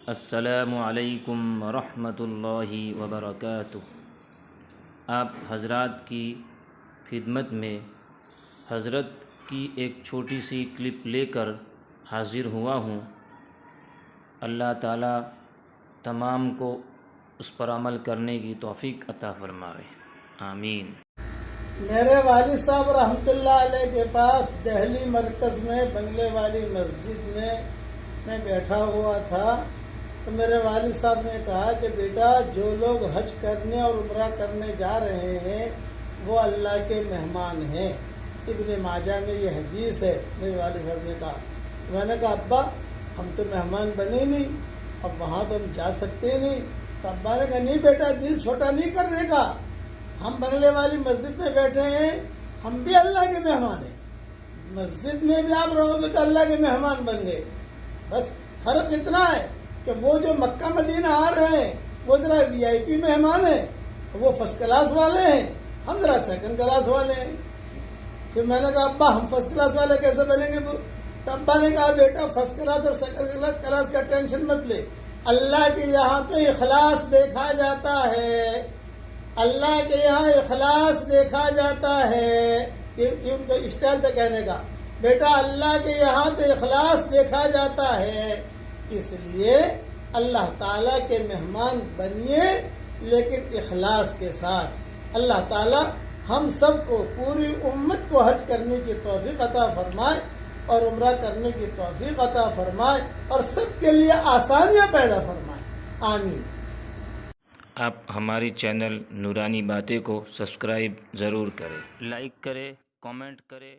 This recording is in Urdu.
السلام علیکم ورحمۃ اللہ وبرکاتہ۔ آپ حضرات کی خدمت میں حضرت کی ایک چھوٹی سی کلپ لے کر حاضر ہوا ہوں۔ اللہ تعالیٰ تمام کو اس پر عمل کرنے کی توفیق عطا فرمائے، آمین۔ میرے والد صاحب رحمۃ اللہ علیہ کے پاس دہلی مرکز میں بنگلے والی مسجد میں بیٹھا ہوا تھا، تو میرے والد صاحب نے کہا کہ بیٹا، جو لوگ حج کرنے اور عمرہ کرنے جا رہے ہیں وہ اللہ کے مہمان ہیں۔ ابن ماجہ میں یہ حدیث ہے۔ میرے والد صاحب نے کہا، تو میں نے کہا ابا ہم تو مہمان بنے نہیں، اب وہاں تو ہم جا سکتے نہیں۔ تو ابا نے کہا نہیں بیٹا، دل چھوٹا نہیں کرنے کا، ہم بنگلے والی مسجد میں بیٹھے ہیں، ہم بھی اللہ کے مہمان ہیں، مسجد میں بھی آپ رہو گے تو اللہ کے مہمان بن گئے۔ بس فرق اتنا ہے کہ وہ جو مکہ مدینہ آ رہے ہیں وہ ذرا وی آئی پی مہمان ہیں، وہ فرسٹ کلاس والے ہیں، ہم ذرا سیکنڈ کلاس والے ہیں۔ پھر میں نے کہا ابا ہم فرسٹ کلاس والے کیسے بنیں گے؟ تو ابا نے کہا بیٹا فرسٹ کلاس اور سیکنڈ کلاس کا ٹینشن مت لے، اللہ کے یہاں تو اخلاص دیکھا جاتا ہے، اللہ کے یہاں اخلاص دیکھا جاتا ہے۔ یہ ان کا اسٹائل تھا کہنے کا، بیٹا اللہ کے یہاں تو اخلاص دیکھا جاتا ہے، اس لیے اللہ تعالیٰ کے مہمان بنیے لیکن اخلاص کے ساتھ۔ اللہ تعالیٰ ہم سب کو، پوری امت کو حج کرنے کی توفیق عطا فرمائے اور عمرہ کرنے کی توفیق عطا فرمائے اور سب کے لیے آسانیاں پیدا فرمائے، آمین۔ آپ ہماری چینل نورانی باتیں کو سبسکرائب ضرور کریں، لائک کریں، کامنٹ کریں۔